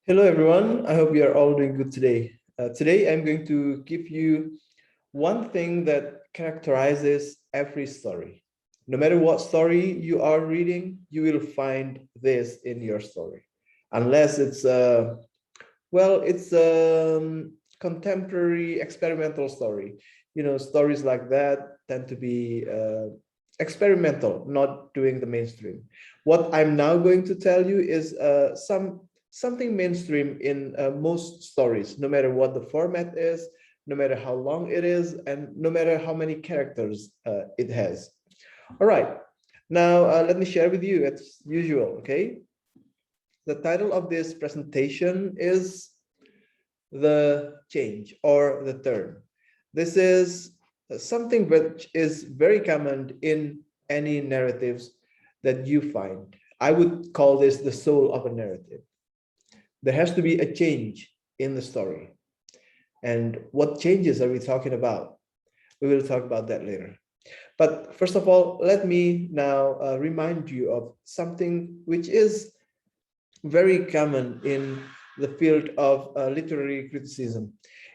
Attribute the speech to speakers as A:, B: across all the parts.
A: Hello, everyone. I hope you are all doing good today. Today, I'm going to give you one thing that characterizes every story. No matter what story you are reading, you will find this in your story, unless it's a contemporary experimental story. Stories like that tend to be experimental, not doing the mainstream. What I'm now going to tell you is something mainstream in most stories, no matter what the format is, no matter how long it is, and no matter how many characters it has. All right, now let me share with you as usual, okay? The title of this presentation is The Change or the Turn. This is something which is very common in any narratives that you find. I would call this the soul of a narrative. There has to be a change in the story. And what changes are we talking about? We will talk about that later. But first of all, let me now remind you of something which is very common in the field of literary criticism.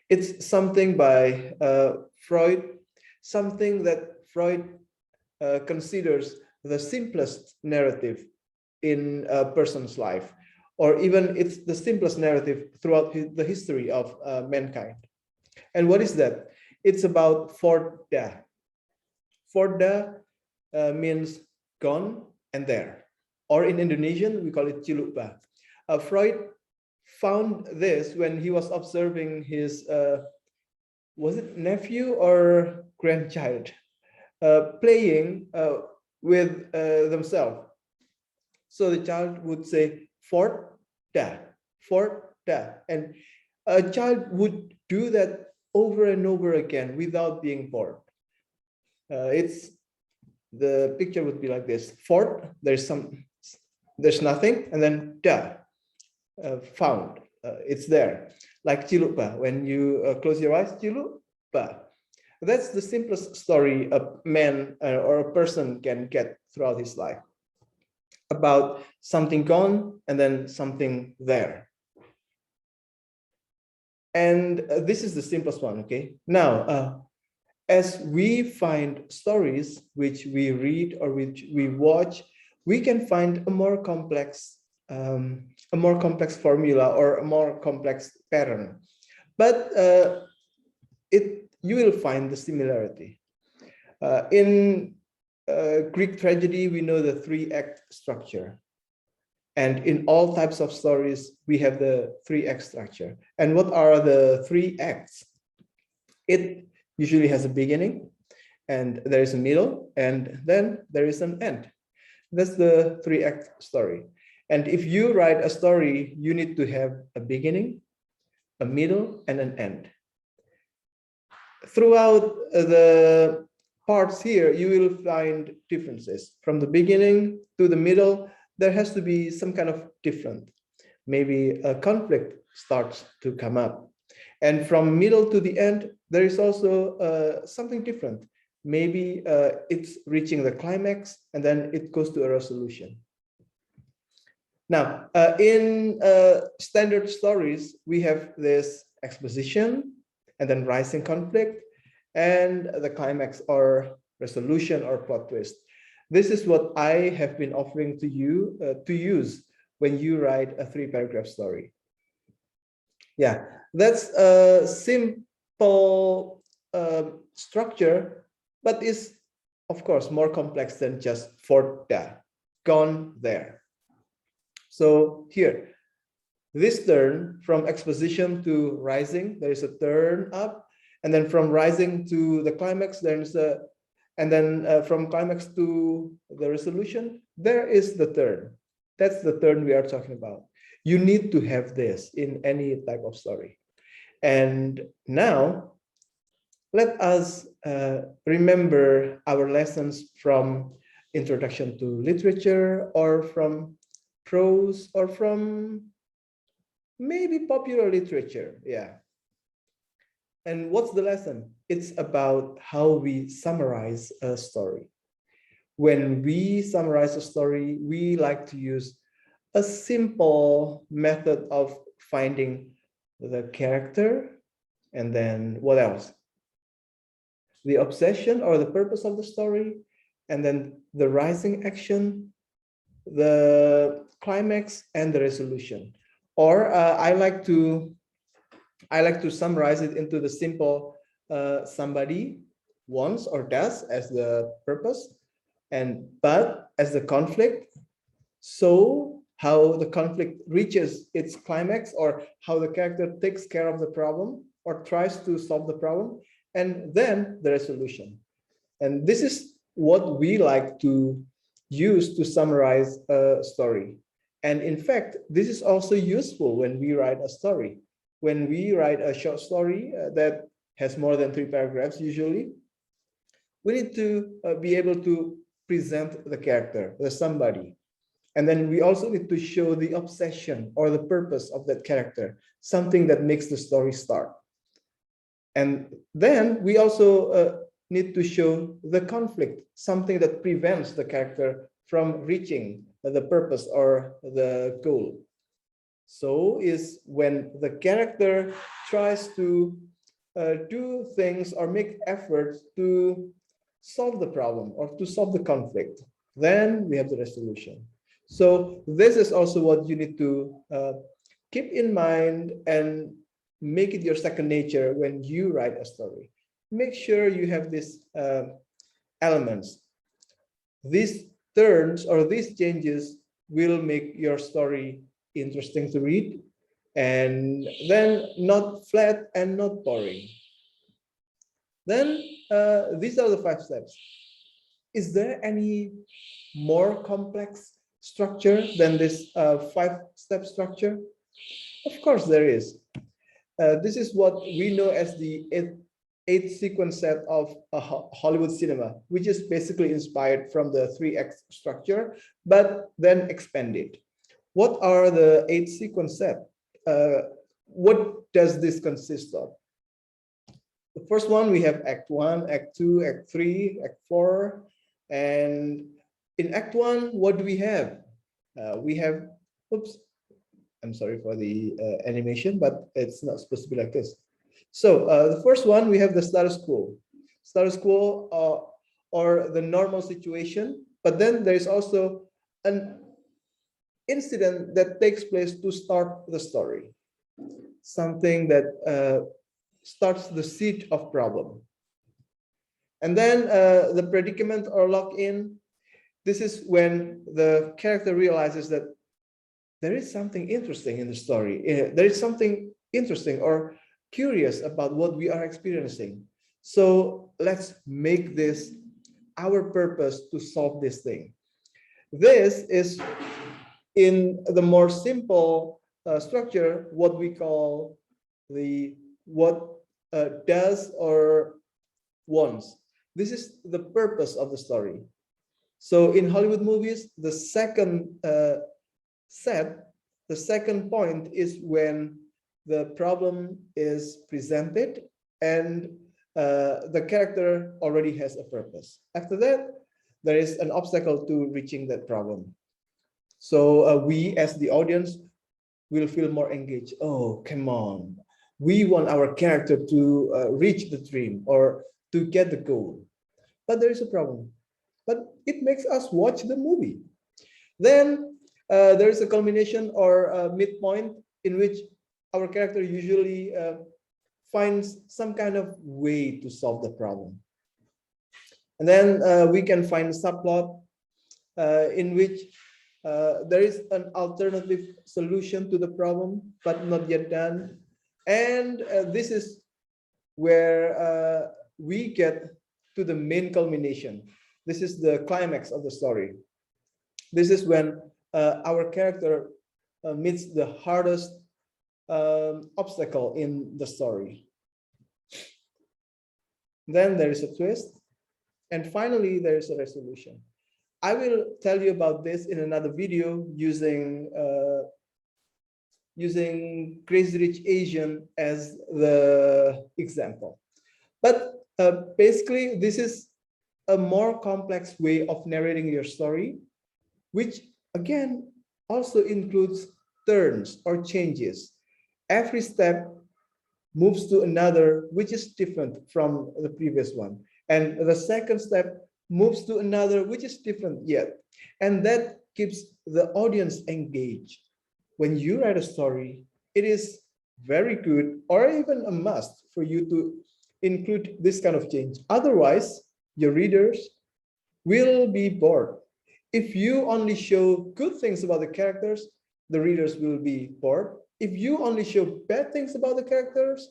A: It's something by Freud, something that Freud considers the simplest narrative in a person's life, or even it's the simplest narrative throughout the history of mankind. And what is that? It's about forda. Forda means gone and there, or in Indonesian, we call it cilukba. Freud found this when he was observing his, was it nephew or grandchild, playing with themselves. So the child would say, Fort da, and a child would do that over and over again without being bored. The picture would be like this: Fort, there's nothing, and then da, found, it's there. Like Cilukpa, when you close your eyes, Cilukpa. That's the simplest story a man or a person can get throughout his life, about something gone and then something there. And this is the simplest one, okay? Now, as we find stories which we read or which we watch, we can find a more complex formula or a more complex pattern. But you will find the similarity. In Greek tragedy, we know the three-act structure. And in all types of stories, we have the three-act structure. And what are the three acts? It usually has a beginning, and there is a middle, and then there is an end. That's the three-act story. And if you write a story, you need to have a beginning, a middle, and an end. Throughout the parts here, you will find differences. From the beginning to the middle, there has to be some kind of difference. Maybe a conflict starts to come up. And from middle to the end, there is also something different. Maybe it's reaching the climax, and then it goes to a resolution. Now, in standard stories, we have this exposition, and then rising conflict, and the climax or resolution or plot twist. This is what I have been offering to you to use when you write a 3-paragraph story. Yeah, that's a simple structure, but is, of course, more complex than just for that, gone there. So here, this turn from exposition to rising, there is a turn up, and then from rising to the climax, there's a, and then from climax to the resolution, there is the turn. That's the turn we are talking about. You need to have this in any type of story. And now, let us remember our lessons from Introduction to Literature, or from prose, or from maybe popular literature. Yeah. And what's the lesson? It's about how we summarize a story. When we summarize a story, we like to use a simple method of finding the character, and then what else? The obsession or the purpose of the story, and then the rising action, the climax, and the resolution. Or I like to summarize it into the simple somebody wants or does as the purpose, and but as the conflict. So how the conflict reaches its climax, or how the character takes care of the problem or tries to solve the problem, and then the resolution. And this is what we like to use to summarize a story. And in fact, this is also useful when we write a story. When we write a short story that has more than 3 paragraphs, usually, we need to be able to present the character, the somebody. And then we also need to show the obsession or the purpose of that character, something that makes the story start. And then we also need to show the conflict, something that prevents the character from reaching the purpose or the goal. So is when the character tries to do things or make efforts to solve the problem or to solve the conflict. Then we have the resolution. So this is also what you need to keep in mind and make it your second nature when you write a story. Make sure you have these elements. These turns or these changes will make your story interesting to read, and then not flat and not boring. Then these are the 5 steps. Is there any more complex structure than this 5-step structure? Of course there is. This is what we know as the 8 sequence set of Hollywood cinema, which is basically inspired from the 3-act structure, but then expanded. What are the 8 sequence set? What does this consist of? The first one, we have Act 1, Act 2, Act 3, Act 4. And in Act 1, what do we have? We have, oops, I'm sorry for the animation, but it's not supposed to be like this. So the first one, we have the status quo. Status quo or the normal situation, but then there is also an incident that takes place to start the story. Something that starts the seed of problem. And then the predicament or lock-in, this is when the character realizes that there is something interesting in the story. There is something interesting or curious about what we are experiencing. So let's make this our purpose to solve this thing. This is in the more simple structure, what we call the what does or wants. This is the purpose of the story. So in Hollywood movies, the second the second point is when the problem is presented and the character already has a purpose. After that, there is an obstacle to reaching that problem. So we as the audience will feel more engaged. Oh, come on. We want our character to reach the dream or to get the goal. But there is a problem. But it makes us watch the movie. Then there is a culmination or a midpoint in which our character usually finds some kind of way to solve the problem. And then we can find a subplot in which there is an alternative solution to the problem, but not yet done. And this is where we get to the main culmination. This is the climax of the story. This is when our character meets the hardest obstacle in the story. Then there is a twist. And finally, there is a resolution. I will tell you about this in another video using Crazy Rich Asian as the example. But basically, this is a more complex way of narrating your story, which again also includes turns or changes. Every step moves to another, which is different from the previous one. And the second step moves to another, which is different yet. And that keeps the audience engaged. When you write a story, it is very good or even a must for you to include this kind of change. Otherwise, your readers will be bored. If you only show good things about the characters, the readers will be bored. If you only show bad things about the characters,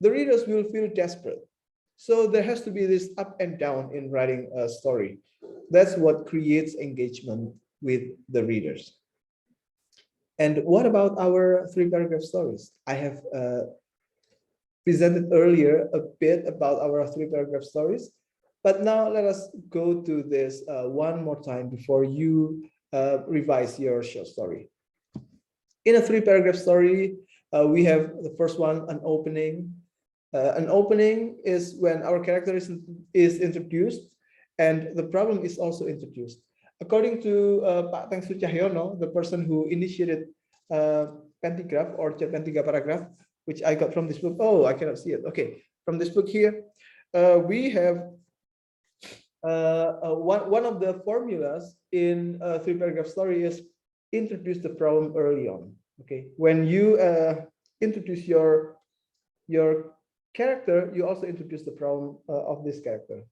A: the readers will feel desperate. So there has to be this up and down in writing a story. That's what creates engagement with the readers. And what about our 3-paragraph stories? I have presented earlier a bit about our 3-paragraph stories, but now let us go to this one more time before you revise your short story. In a 3-paragraph story, we have the first one, an opening. An opening is when our character is introduced and the problem is also introduced. According to Pak Tengsu Cahyono, the person who initiated Pentigraph or Pentiga paragraph, which I got from this book. Oh, I cannot see it. Okay, from this book here, we have one of the formulas in a 3-paragraph story is introduce the problem early on. Okay, when you introduce your character, you also introduce the problem of this character.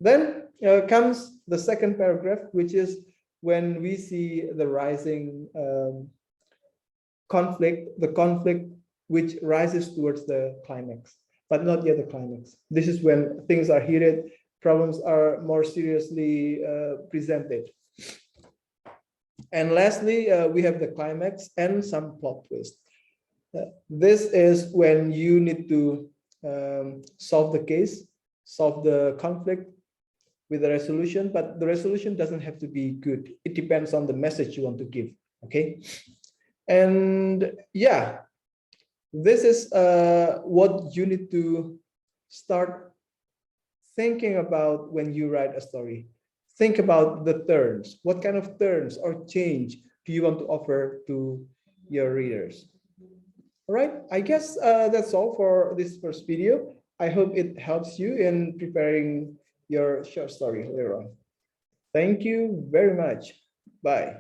A: Then comes the second paragraph, which is when we see the rising conflict, the conflict which rises towards the climax, but not yet the climax. This is when things are heated, problems are more seriously presented. And lastly, we have the climax and some plot twist. This is when you need to solve the case, solve the conflict with a resolution, but the resolution doesn't have to be good. It depends on the message you want to give, okay? And yeah, this is what you need to start thinking about when you write a story. Think about the turns. What kind of turns or change do you want to offer to your readers? All right, I guess that's all for this first video. I hope it helps you in preparing your short story later on. Thank you very much. Bye.